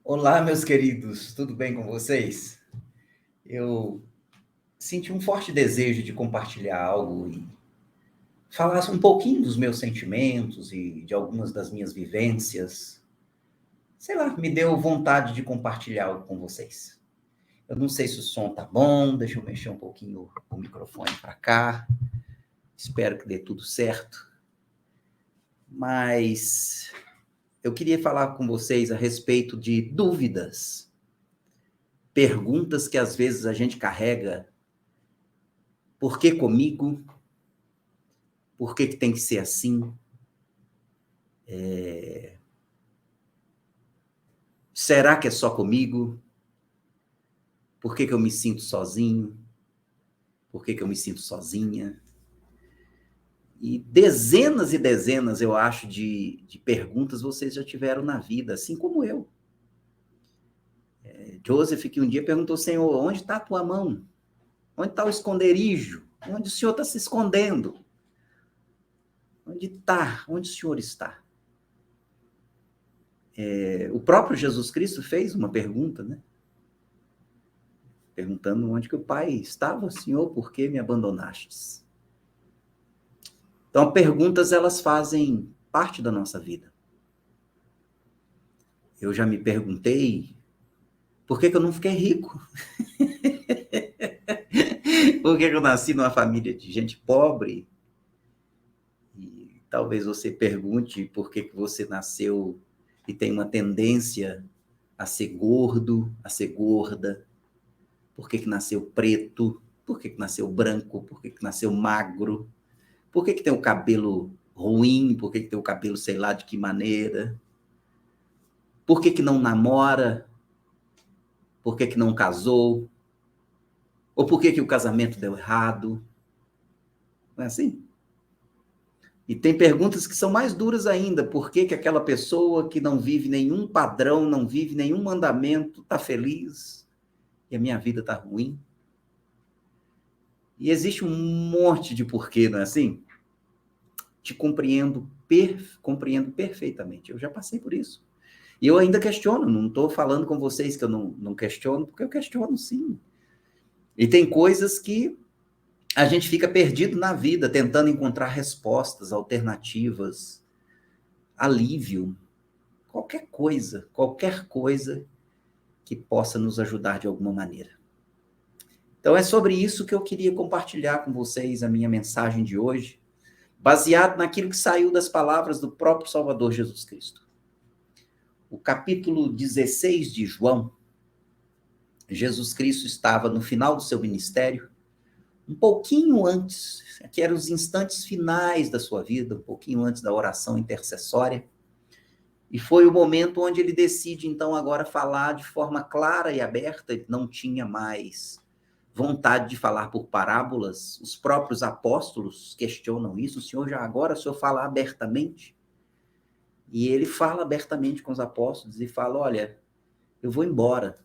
Olá, meus queridos, tudo bem com vocês? Eu senti um forte desejo de compartilhar algo e falar um pouquinho dos meus sentimentos e de algumas das minhas vivências. Sei lá, me deu vontade de compartilhar algo com vocês. Eu não sei se o som tá bom, deixa eu mexer um pouquinho o microfone para cá. Espero que dê tudo certo. Mas eu queria falar com vocês a respeito de dúvidas, perguntas que às vezes a gente carrega. Por que comigo? Por que tem que ser assim? Será que é só comigo? Por que eu me sinto sozinho? Por que eu me sinto sozinha? E dezenas, eu acho, de perguntas vocês já tiveram na vida, assim como eu. Joseph, que um dia perguntou, Senhor, onde está a tua mão? Onde está o esconderijo? Onde o Senhor está se escondendo? Onde está? Onde o Senhor está? O próprio Jesus Cristo fez uma pergunta, né? Perguntando onde que o Pai estava, Senhor, por que me abandonastes? Então, perguntas, elas fazem parte da nossa vida. Eu já me perguntei, por que eu não fiquei rico? Por que eu nasci numa família de gente pobre? E talvez você pergunte por que você nasceu e tem uma tendência a ser gordo, a ser gorda. Por que nasceu preto? Por que nasceu branco? Por que nasceu magro? Por que tem o cabelo ruim? Por que tem o cabelo sei lá de que maneira? Por que não namora? Por que não casou? Ou por que o casamento deu errado? Não é assim? E tem perguntas que são mais duras ainda. Por que aquela pessoa que não vive nenhum padrão, não vive nenhum mandamento, está feliz e a minha vida está ruim? E existe um monte de porquê, não é assim? Te compreendo perfeitamente. Eu já passei por isso. E eu ainda questiono, não estou falando com vocês que eu não questiono, porque eu questiono sim. E tem coisas que a gente fica perdido na vida, tentando encontrar respostas, alternativas, alívio, qualquer coisa que possa nos ajudar de alguma maneira. Então é sobre isso que eu queria compartilhar com vocês a minha mensagem de hoje, baseado naquilo que saiu das palavras do próprio Salvador Jesus Cristo. O capítulo 16 de João, Jesus Cristo estava no final do seu ministério, um pouquinho antes, que eram os instantes finais da sua vida, um pouquinho antes da oração intercessória, e foi o momento onde ele decide, então, agora falar de forma clara e aberta. Ele não tinha mais vontade de falar por parábolas. Os próprios apóstolos questionam isso. O senhor fala abertamente? E ele fala abertamente com os apóstolos e fala, olha, eu vou embora,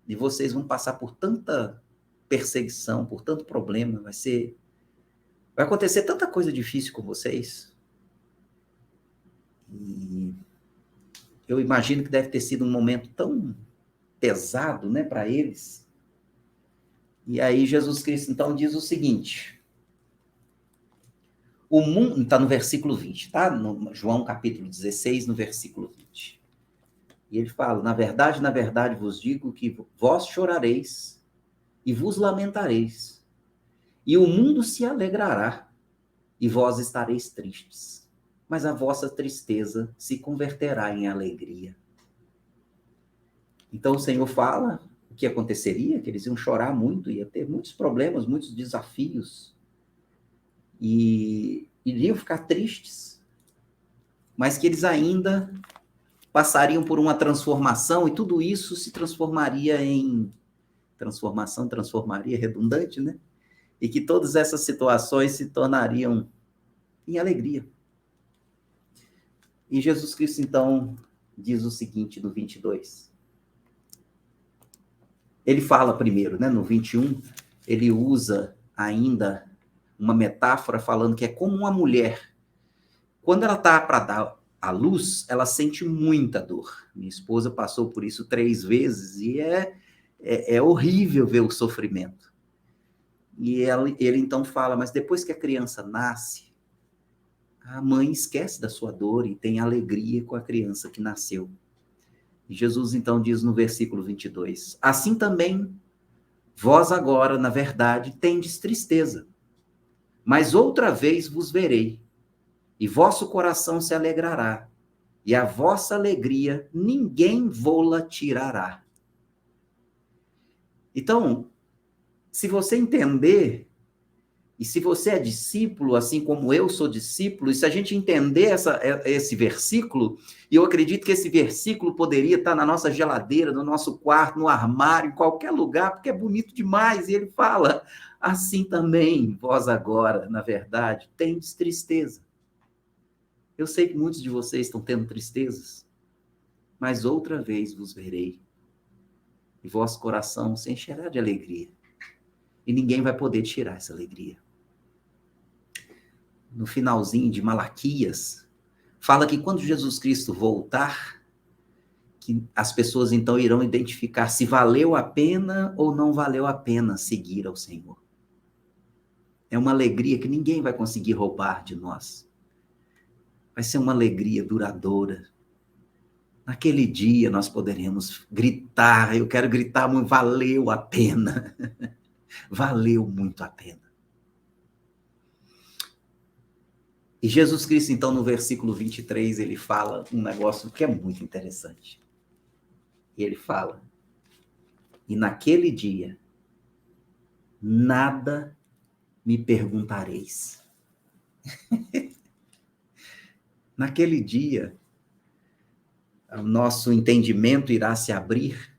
e vocês vão passar por tanta perseguição, por tanto problema, vai acontecer tanta coisa difícil com vocês. E eu imagino que deve ter sido um momento tão pesado, né, para eles. E aí Jesus Cristo então diz o seguinte: o mundo, está no versículo 20, tá? No João capítulo 16, no versículo 20. E ele fala: na verdade vos digo que vós chorareis e vos lamentareis, e o mundo se alegrará, e vós estareis tristes, mas a vossa tristeza se converterá em alegria. Então o Senhor fala o que aconteceria, que eles iam chorar muito, ia ter muitos problemas, muitos desafios, e iriam ficar tristes, mas que eles ainda passariam por uma transformação, e tudo isso se transformaria em transformaria redundante, né? E que todas essas situações se tornariam em alegria. E Jesus Cristo, então, diz o seguinte no 22. Ele fala primeiro, né? No 21, ele usa ainda uma metáfora falando que é como uma mulher, quando ela está para dar à luz, ela sente muita dor. Minha esposa passou por isso 3 vezes e é horrível ver o sofrimento. E ele então fala, mas depois que a criança nasce, a mãe esquece da sua dor e tem alegria com a criança que nasceu. E Jesus então diz no versículo 22, assim também vós agora, na verdade, tendes tristeza, mas outra vez vos verei, e vosso coração se alegrará, e a vossa alegria ninguém vô-la tirará. Então, se você entender, e se você é discípulo, assim como eu sou discípulo, e se a gente entender esse versículo, e eu acredito que esse versículo poderia estar na nossa geladeira, no nosso quarto, no armário, em qualquer lugar, porque é bonito demais, e ele fala, assim também, vós agora, na verdade, tendes tristeza. Eu sei que muitos de vocês estão tendo tristezas, mas outra vez vos verei, e vosso coração se encherá de alegria, e ninguém vai poder tirar essa alegria. No finalzinho de Malaquias, fala que quando Jesus Cristo voltar, que as pessoas então irão identificar se valeu a pena ou não valeu a pena seguir ao Senhor. É uma alegria que ninguém vai conseguir roubar de nós. Vai ser uma alegria duradoura. Naquele dia nós poderemos gritar, eu quero gritar muito, valeu a pena. Valeu muito a pena. E Jesus Cristo, então, no versículo 23, ele fala um negócio que é muito interessante. E ele fala, e naquele dia, nada me perguntareis. Naquele dia, o nosso entendimento irá se abrir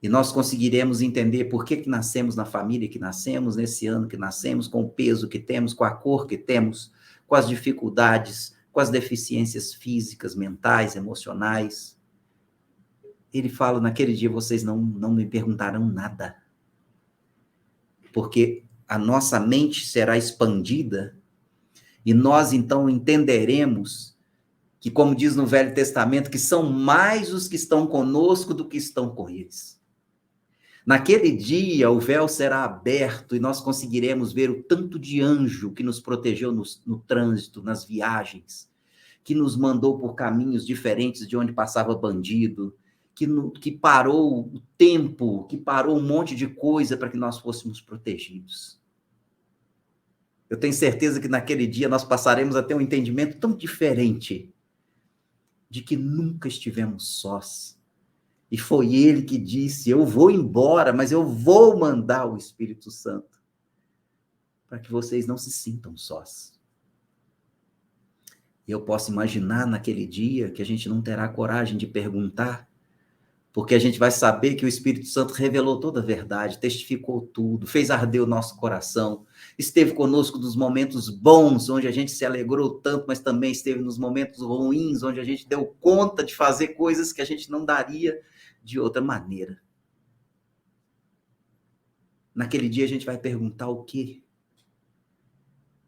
e nós conseguiremos entender por que nascemos na família que nascemos, nesse ano que nascemos, com o peso que temos, com a cor que temos, com as dificuldades, com as deficiências físicas, mentais, emocionais. Ele fala, naquele dia vocês não me perguntarão nada. Porque a nossa mente será expandida e nós então entenderemos que, como diz no Velho Testamento, que são mais os que estão conosco do que estão com eles. Naquele dia, o véu será aberto e nós conseguiremos ver o tanto de anjo que nos protegeu no trânsito, nas viagens, que nos mandou por caminhos diferentes de onde passava bandido, que parou o tempo, que parou um monte de coisa para que nós fôssemos protegidos. Eu tenho certeza que naquele dia nós passaremos a ter um entendimento tão diferente de que nunca estivemos sós. E foi ele que disse, eu vou embora, mas eu vou mandar o Espírito Santo para que vocês não se sintam sós. E eu posso imaginar naquele dia que a gente não terá coragem de perguntar, porque a gente vai saber que o Espírito Santo revelou toda a verdade, testificou tudo, fez arder o nosso coração, esteve conosco nos momentos bons, onde a gente se alegrou tanto, mas também esteve nos momentos ruins, onde a gente deu conta de fazer coisas que a gente não daria de outra maneira. Naquele dia a gente vai perguntar o quê?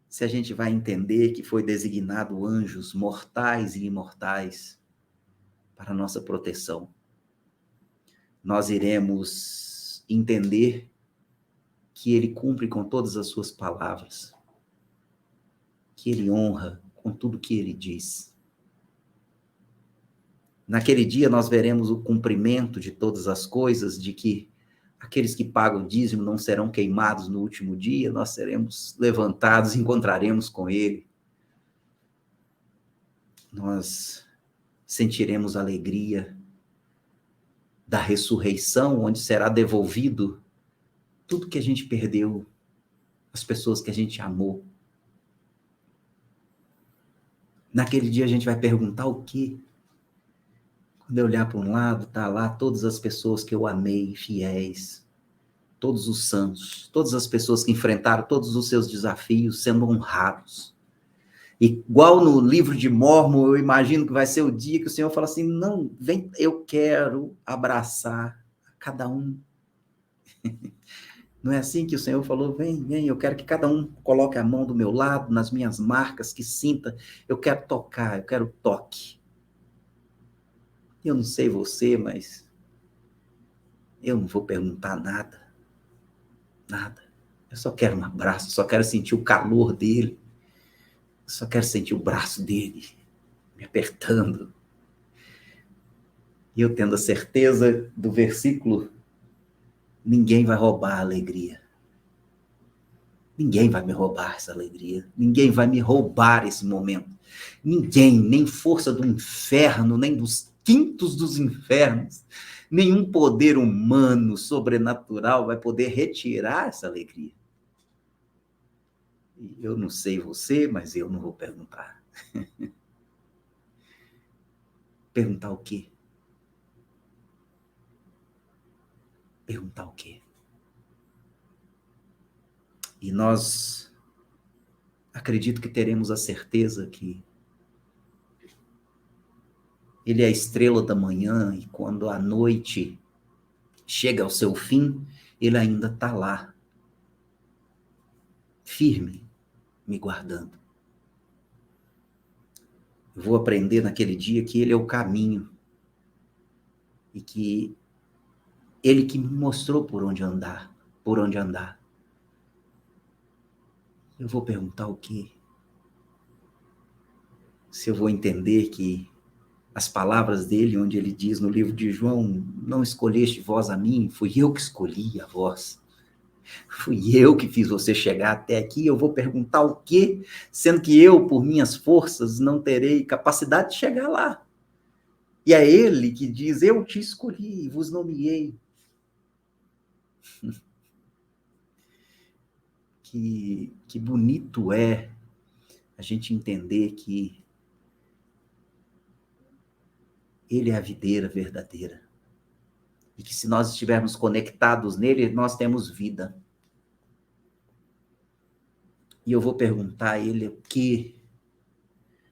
Se a gente vai entender que foi designado anjos mortais e imortais para a nossa proteção. Nós iremos entender que ele cumpre com todas as suas palavras, que ele honra com tudo que ele diz. Naquele dia nós veremos o cumprimento de todas as coisas, de que aqueles que pagam dízimo não serão queimados no último dia, nós seremos levantados, encontraremos com ele. Nós sentiremos alegria da ressurreição, onde será devolvido tudo que a gente perdeu, as pessoas que a gente amou. Naquele dia a gente vai perguntar o quê? Quando eu olhar para um lado, tá lá todas as pessoas que eu amei, fiéis, todos os santos, todas as pessoas que enfrentaram todos os seus desafios, sendo honrados. Igual no livro de Mórmon, eu imagino que vai ser o dia que o Senhor fala assim, não, vem, eu quero abraçar cada um. Não é assim que o Senhor falou? Vem, vem, eu quero que cada um coloque a mão do meu lado, nas minhas marcas, que sinta. Eu quero tocar, eu quero toque. Eu não sei você, mas eu não vou perguntar nada. Nada. Eu só quero um abraço, só quero sentir o calor dele. Eu só quero sentir o braço dele me apertando. E eu tendo a certeza do versículo, ninguém vai roubar a alegria. Ninguém vai me roubar essa alegria. Ninguém vai me roubar esse momento. Ninguém, nem força do inferno, nem dos quintos dos infernos, nenhum poder humano, sobrenatural vai poder retirar essa alegria. E eu não sei você, mas eu não vou perguntar. Perguntar o quê? Perguntar o quê? E nós acredito que teremos a certeza que ele é a estrela da manhã e quando a noite chega ao seu fim, ele ainda está lá, firme, me guardando. Eu vou aprender naquele dia que ele é o caminho e que ele que me mostrou por onde andar, por onde andar. Eu vou perguntar o quê? Se eu vou entender que as palavras dele, onde ele diz no livro de João, não escolheste vós a mim, fui eu que escolhi a vós. Fui eu que fiz você chegar até aqui, eu vou perguntar o quê? Sendo que eu, por minhas forças, não terei capacidade de chegar lá. E é ele que diz, eu te escolhi, vos nomeei. Que bonito é a gente entender que ele é a videira verdadeira. E que se nós estivermos conectados nele, nós temos vida. E eu vou perguntar a ele o que,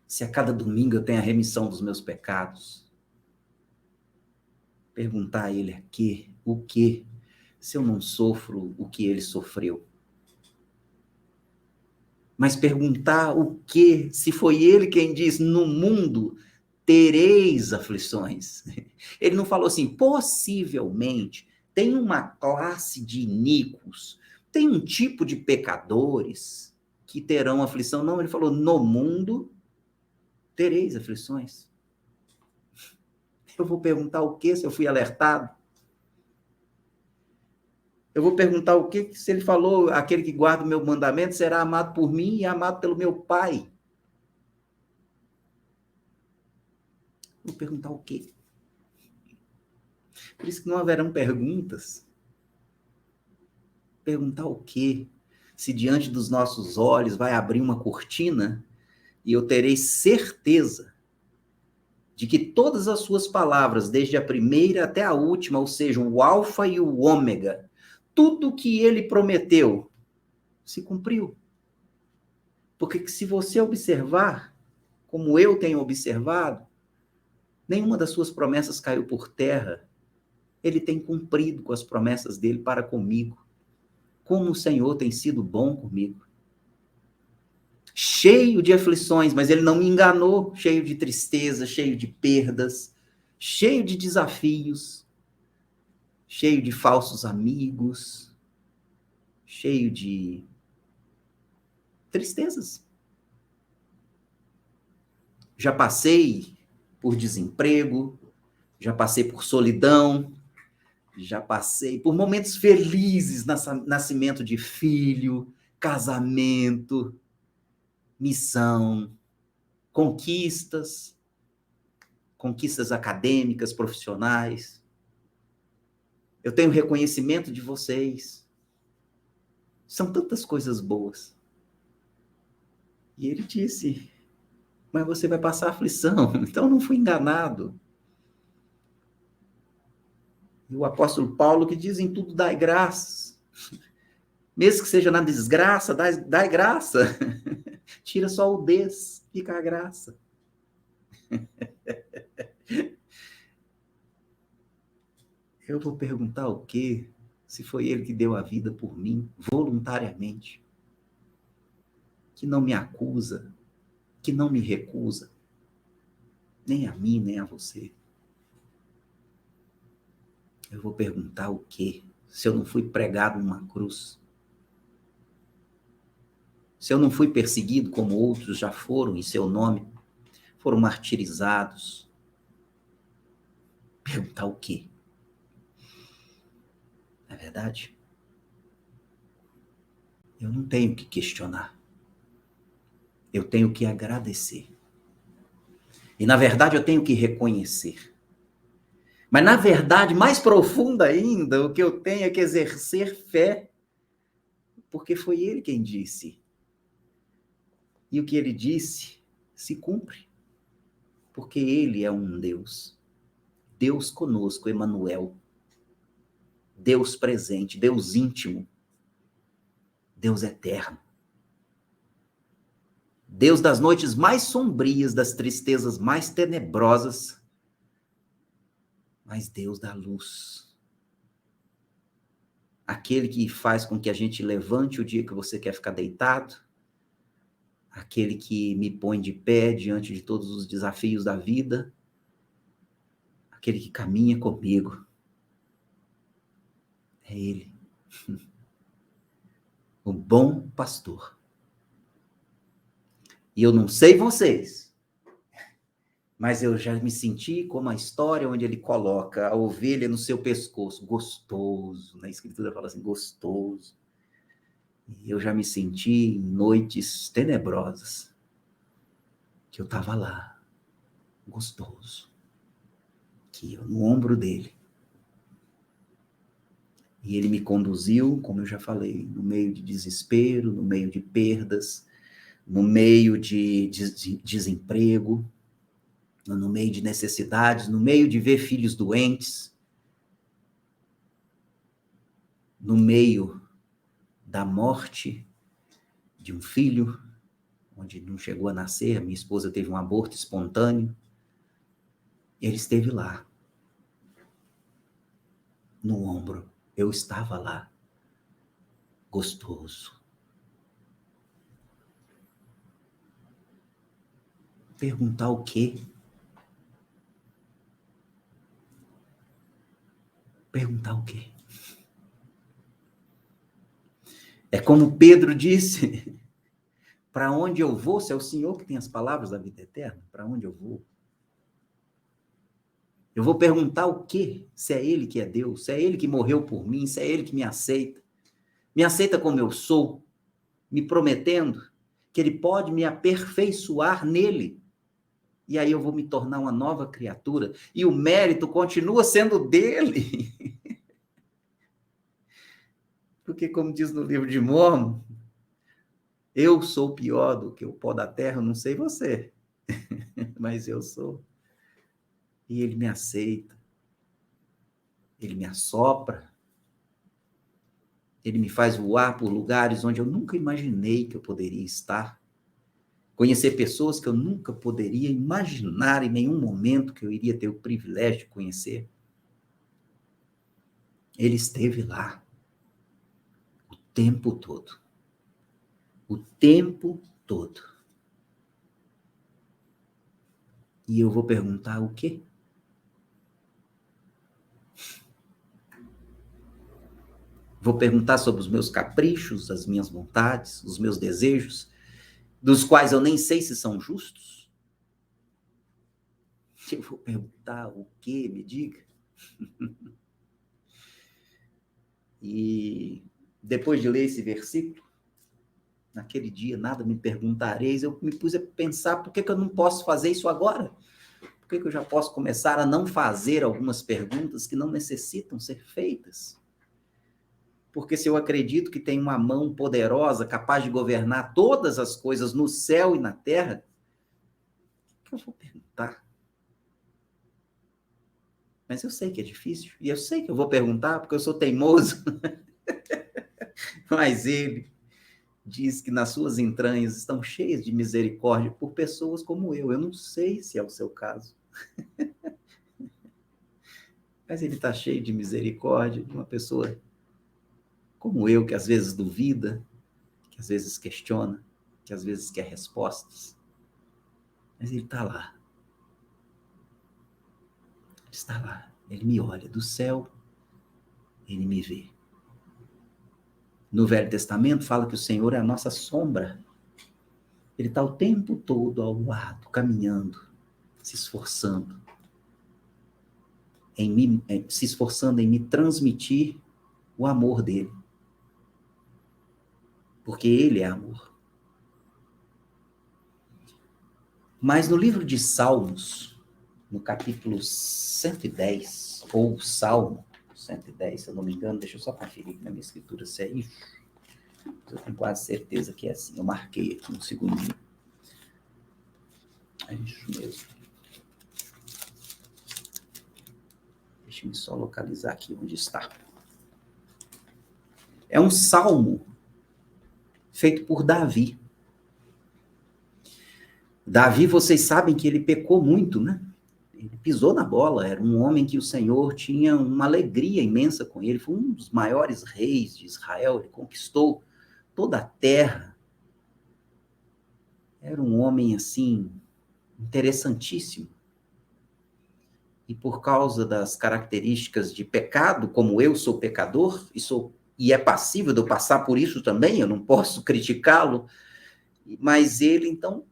se a cada domingo eu tenho a remissão dos meus pecados. Perguntar a ele o que, se eu não sofro o que ele sofreu. Mas perguntar o que, se foi ele quem diz, no mundo tereis aflições. Ele não falou assim, possivelmente, tem uma classe de iníquos, tem um tipo de pecadores que terão aflição. Não, ele falou, no mundo tereis aflições. Eu vou perguntar o que se eu fui alertado? Eu vou perguntar o que se ele falou, aquele que guarda o meu mandamento será amado por mim e amado pelo meu Pai. Vou perguntar o quê? Por isso que não haverão perguntas. Perguntar o quê? Se diante dos nossos olhos vai abrir uma cortina e eu terei certeza de que todas as suas palavras, desde a primeira até a última, ou seja, o alfa e o ômega, tudo que ele prometeu se cumpriu. Porque se você observar, como eu tenho observado, nenhuma das suas promessas caiu por terra. Ele tem cumprido com as promessas dele para comigo. Como o Senhor tem sido bom comigo. Cheio de aflições, mas ele não me enganou. Cheio de tristeza, cheio de perdas, cheio de desafios, cheio de falsos amigos, cheio de tristezas. Já passei por desemprego, já passei por solidão, já passei por momentos felizes, nascimento de filho, casamento, missão, conquistas acadêmicas, profissionais. Eu tenho reconhecimento de vocês. São tantas coisas boas. E ele disse, mas você vai passar aflição. Então eu não fui enganado. E o apóstolo Paulo que diz, em tudo dai graças. Mesmo que seja na desgraça, dai graça. Tira só o des, fica a graça. Eu vou perguntar o quê se foi ele que deu a vida por mim, voluntariamente, que não me acusa, que não me recusa, nem a mim, nem a você. Eu vou perguntar o quê? Se eu não fui pregado numa cruz? Se eu não fui perseguido como outros já foram em seu nome, foram martirizados? Perguntar o quê? Não é verdade? Eu não tenho que questionar. Eu tenho que agradecer. E, na verdade, eu tenho que reconhecer. Mas, na verdade, mais profunda ainda, o que eu tenho é que exercer fé, porque foi ele quem disse. E o que ele disse se cumpre, porque ele é um Deus. Deus conosco, Emanuel. Deus presente, Deus íntimo. Deus eterno. Deus das noites mais sombrias, das tristezas mais tenebrosas, mas Deus da luz. Aquele que faz com que a gente levante o dia que você quer ficar deitado, aquele que me põe de pé diante de todos os desafios da vida, aquele que caminha comigo. É ele. O bom pastor. E eu não sei vocês, mas eu já me senti como a história onde ele coloca a ovelha no seu pescoço, gostoso, na escritura fala assim, gostoso. E eu já me senti em noites tenebrosas, que eu estava lá, gostoso, aqui no ombro dele. E ele me conduziu, como eu já falei, no meio de desespero, no meio de perdas, no meio de desemprego, no meio de necessidades, no meio de ver filhos doentes, no meio da morte de um filho, onde não chegou a nascer, minha esposa teve um aborto espontâneo. Ele esteve lá, no ombro. Eu estava lá, gostoso. Perguntar o quê? Perguntar o quê? É como Pedro disse, para onde eu vou, se é o Senhor que tem as palavras da vida eterna, para onde eu vou? Eu vou perguntar o quê? Se é Ele que é Deus, se é Ele que morreu por mim, se é Ele que me aceita como eu sou, me prometendo que Ele pode me aperfeiçoar nele. E aí eu vou me tornar uma nova criatura. E o mérito continua sendo dele. Porque, como diz no livro de Mórmon, eu sou pior do que o pó da terra, não sei você, mas eu sou. E ele me aceita, ele me assopra, ele me faz voar por lugares onde eu nunca imaginei que eu poderia estar, conhecer pessoas que eu nunca poderia imaginar em nenhum momento que eu iria ter o privilégio de conhecer. Ele esteve lá o tempo todo. O tempo todo. E eu vou perguntar o quê? Vou perguntar sobre os meus caprichos, as minhas vontades, os meus desejos, dos quais eu nem sei se são justos? Eu vou perguntar o quê? Me diga. E depois de ler esse versículo, naquele dia, nada me perguntareis, eu me pus a pensar, por que eu não posso fazer isso agora? Por que eu já posso começar a não fazer algumas perguntas que não necessitam ser feitas? Porque se eu acredito que tem uma mão poderosa, capaz de governar todas as coisas no céu e na terra, o que eu vou perguntar? Mas eu sei que é difícil, e eu sei que eu vou perguntar, porque eu sou teimoso. Mas ele diz que nas suas entranhas estão cheias de misericórdia por pessoas como eu. Eu não sei se é o seu caso. Mas ele está cheio de misericórdia de uma pessoa como eu, que às vezes duvida, que às vezes questiona, que às vezes quer respostas. Mas ele está lá. Ele está lá. Ele me olha do céu, ele me vê. No Velho Testamento fala que o Senhor é a nossa sombra. Ele está o tempo todo ao lado, caminhando, se esforçando em me transmitir o amor dele. Porque ele é amor. Mas no livro de Salmos, no capítulo 110, ou Salmo 110, se eu não me engano, deixa eu só conferir na minha escritura se é isso. Eu tenho quase certeza que é assim. Eu marquei aqui um segundinho. É isso mesmo. Deixa-me só localizar aqui onde está. É um salmo feito por Davi. Davi, vocês sabem que ele pecou muito, né? Ele pisou na bola, era um homem que o Senhor tinha uma alegria imensa com ele, foi um dos maiores reis de Israel, ele conquistou toda a terra. Era um homem, assim, interessantíssimo. E por causa das características de pecado, como eu sou pecador, e é passível de eu passar por isso também, eu não posso criticá-lo, mas ele, então,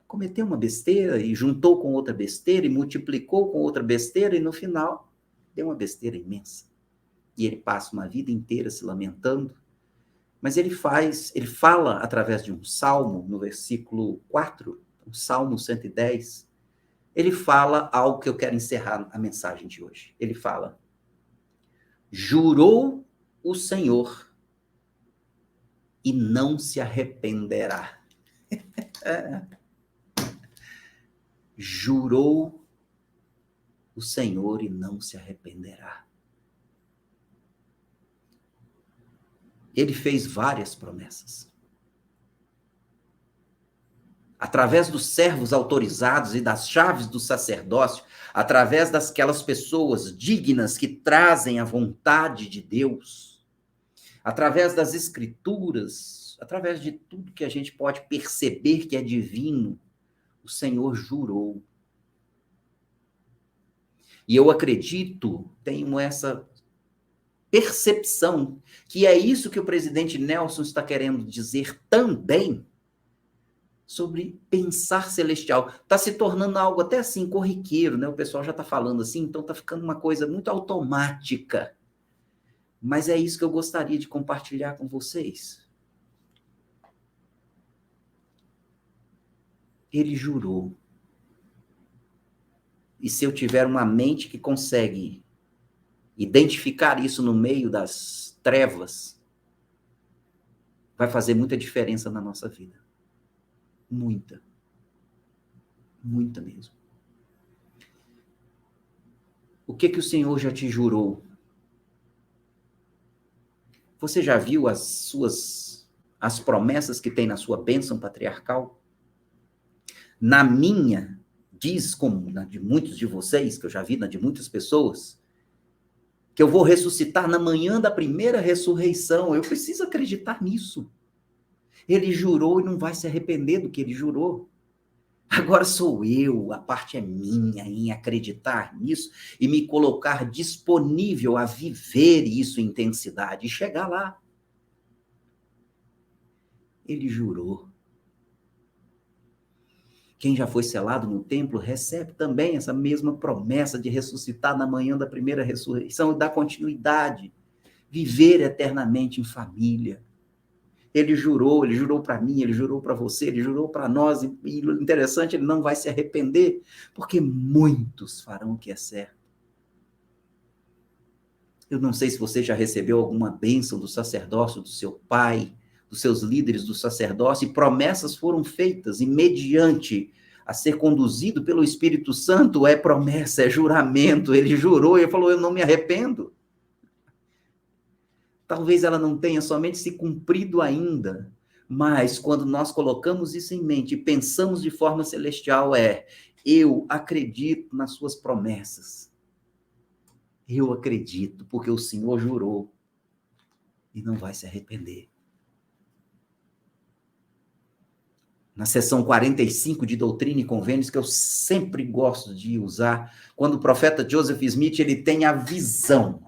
cometeu uma besteira e juntou com outra besteira e multiplicou com outra besteira e no final deu uma besteira imensa. E ele passa uma vida inteira se lamentando, mas ele fala através de um salmo, no versículo 4, o Salmo 110, ele fala algo que eu quero encerrar a mensagem de hoje. Ele fala: jurou o Senhor e não se arrependerá. Jurou o Senhor e não se arrependerá. Ele fez várias promessas. Através dos servos autorizados e das chaves do sacerdócio, através daquelas pessoas dignas que trazem a vontade de Deus, através das escrituras, através de tudo que a gente pode perceber que é divino, o Senhor jurou. E eu acredito, tenho essa percepção, que é isso que o presidente Nelson está querendo dizer também, sobre pensar celestial. Está se tornando algo até assim, corriqueiro, né? O pessoal já está falando assim, então está ficando uma coisa muito automática. Mas é isso que eu gostaria de compartilhar com vocês. Ele jurou. E se eu tiver uma mente que consegue identificar isso no meio das trevas, vai fazer muita diferença na nossa vida. Muita. Muita mesmo. O que o Senhor já te jurou? Você já viu as promessas que tem na sua bênção patriarcal? Na minha, diz, como na de muitos de vocês, que eu já vi, na de muitas pessoas, que eu vou ressuscitar na manhã da primeira ressurreição. Eu preciso acreditar nisso. Ele jurou e não vai se arrepender do que ele jurou. Agora sou eu, a parte é minha em acreditar nisso e me colocar disponível a viver isso em intensidade e chegar lá. Ele jurou. Quem já foi selado no templo recebe também essa mesma promessa de ressuscitar na manhã da primeira ressurreição e dar continuidade, viver eternamente em família. Ele jurou para mim, ele jurou para você, ele jurou para nós, e interessante, ele não vai se arrepender, porque muitos farão o que é certo. Eu não sei se você já recebeu alguma bênção do sacerdócio do seu pai, dos seus líderes do sacerdócio, e promessas foram feitas, e mediante a ser conduzido pelo Espírito Santo, é promessa, é juramento, ele jurou, e ele falou, eu não me arrependo. Talvez ela não tenha somente se cumprido ainda, mas quando nós colocamos isso em mente e pensamos de forma celestial, eu acredito nas suas promessas. Eu acredito, porque o Senhor jurou. e não vai se arrepender. Na seção 45 de Doutrina e Convênios, que eu sempre gosto de usar, quando o profeta Joseph Smith ele tem a visão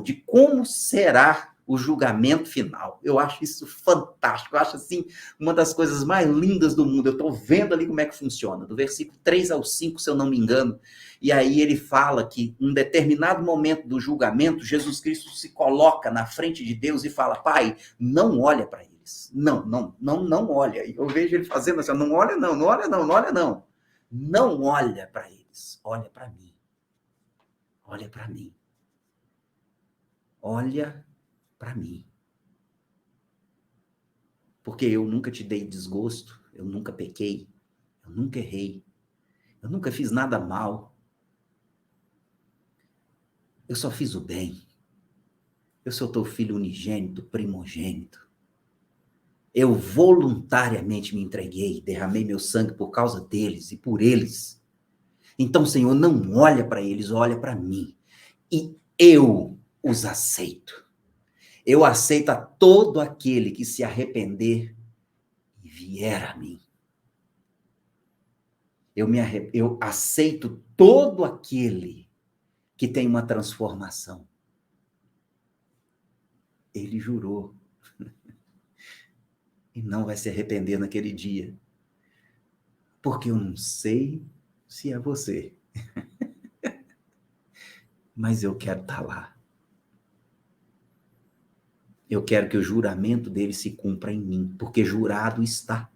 de como será o julgamento final. Eu acho isso fantástico, eu acho assim uma das coisas mais lindas do mundo. Eu estou vendo ali como é que funciona, do versículo 3 ao 5, se eu não me engano, e aí ele fala que em um determinado momento do julgamento, Jesus Cristo se coloca na frente de Deus e fala: Pai, não olha para eles. Não olha. Eu vejo ele fazendo assim: não olha não. Não olha para eles, olha para mim. Olha para mim. Olha para mim. Porque eu nunca te dei desgosto, eu nunca pequei, eu nunca errei, eu nunca fiz nada mal. Eu só fiz o bem. Eu sou teu filho unigênito, primogênito. Eu voluntariamente me entreguei, derramei meu sangue por causa deles e por eles. Então, Senhor, não olha para eles, olha para mim. E eu os aceito. Eu aceito a todo aquele que se arrepender e vier a mim. Eu aceito todo aquele que tem uma transformação. Ele jurou. E não vai se arrepender naquele dia. Porque eu não sei se é você. Mas eu quero estar lá. Eu quero que o juramento dele se cumpra em mim, porque jurado está.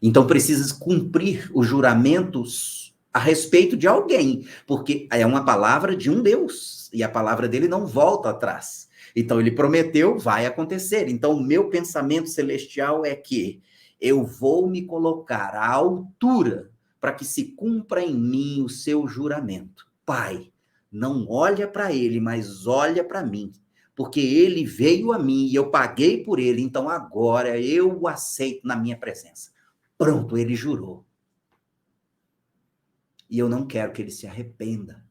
Então precisa cumprir os juramentos a respeito de alguém, porque é uma palavra de um Deus, e a palavra dele não volta atrás. Então ele prometeu, vai acontecer. Então o meu pensamento celestial é que eu vou me colocar à altura para que se cumpra em mim o seu juramento. Pai, não olha para ele, mas olha para mim, porque ele veio a mim e eu paguei por ele, então agora eu o aceito na minha presença. Pronto, ele jurou. E eu não quero que ele se arrependa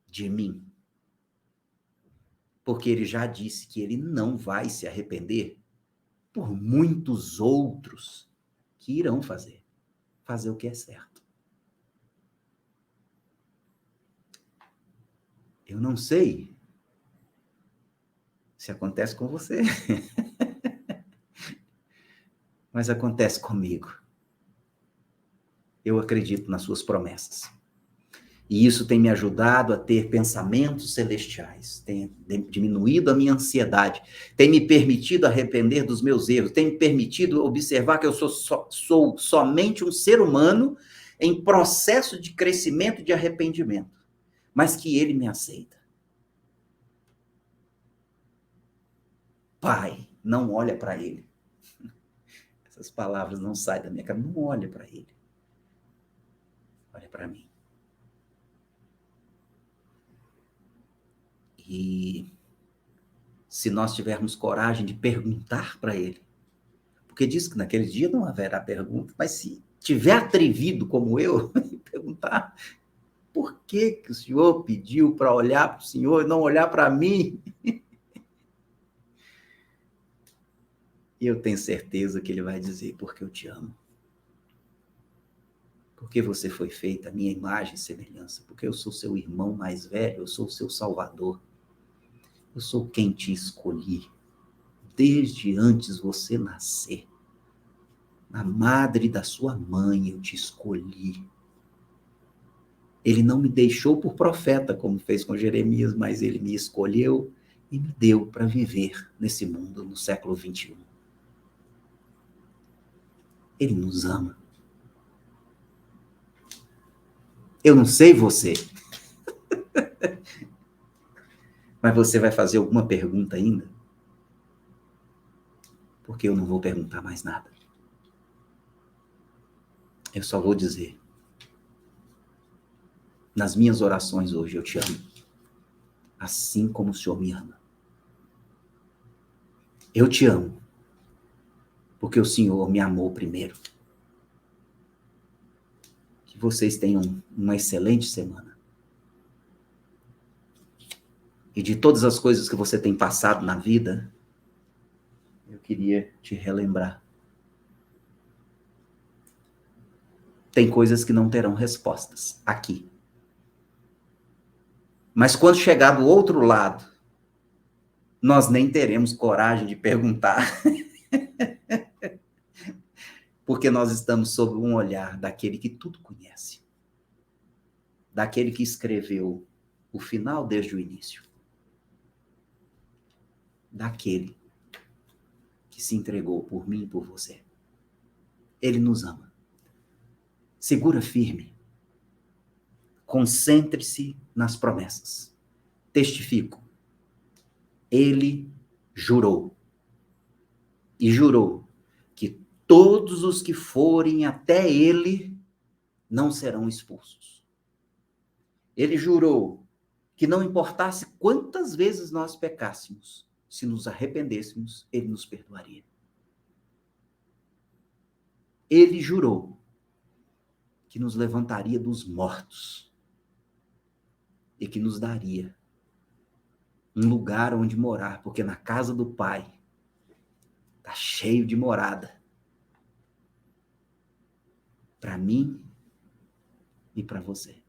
de mim. Porque ele já disse que ele não vai se arrepender por muitos outros que irão fazer o que é certo. Eu não sei se acontece com você, mas acontece comigo. Eu acredito nas suas promessas. E isso tem me ajudado a ter pensamentos celestiais, tem diminuído a minha ansiedade, tem me permitido arrepender dos meus erros, tem me permitido observar que eu sou somente um ser humano em processo de crescimento e de arrependimento, mas que ele me aceita. Pai, não olha para ele. Essas palavras não saem da minha cabeça, não olha para ele. Olha para mim. E se nós tivermos coragem de perguntar para ele, porque diz que naquele dia não haverá pergunta, mas se tiver atrevido como eu, perguntar por que o senhor pediu para olhar para o senhor e não olhar para mim? E eu tenho certeza que ele vai dizer: porque eu te amo. Porque você foi feita a minha imagem e semelhança. Porque eu sou seu irmão mais velho, eu sou seu salvador. Eu sou quem te escolhi. Desde antes você nascer. Na madre da sua mãe eu te escolhi. Ele não me deixou por profeta, como fez com Jeremias, mas ele me escolheu e me deu para viver nesse mundo no século 21. Ele nos ama. Eu não sei você, mas você vai fazer alguma pergunta ainda? Porque eu não vou perguntar mais nada. Eu só vou dizer: nas minhas orações hoje eu te amo, assim como o Senhor me ama. Eu te amo, porque o Senhor me amou primeiro. Que vocês tenham uma excelente semana. e de todas as coisas que você tem passado na vida, eu queria te relembrar. Tem coisas que não terão respostas aqui. Mas quando chegar do outro lado, nós nem teremos coragem de perguntar. Porque nós estamos sob um olhar daquele que tudo conhece. Daquele que escreveu o final desde o início. Daquele que se entregou por mim e por você. Ele nos ama. Segura firme. Concentre-se nas promessas. Testifico. Ele jurou. E jurou que todos os que forem até ele não serão expulsos. Ele jurou que não importasse quantas vezes nós pecássemos, se nos arrependêssemos, ele nos perdoaria. Ele jurou que nos levantaria dos mortos e que nos daria um lugar onde morar, porque na casa do Pai está cheio de morada. Para mim e para você.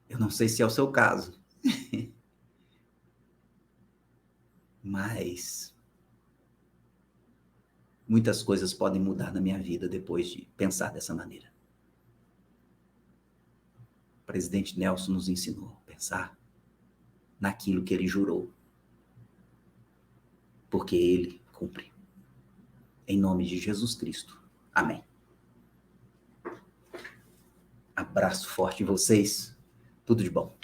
Eu não sei se é o seu caso, mas muitas coisas podem mudar na minha vida depois de pensar dessa maneira. O presidente Nelson nos ensinou a pensar naquilo que ele jurou, porque ele cumpre. Em nome de Jesus Cristo. Amém. Abraço forte em vocês. Tudo de bom.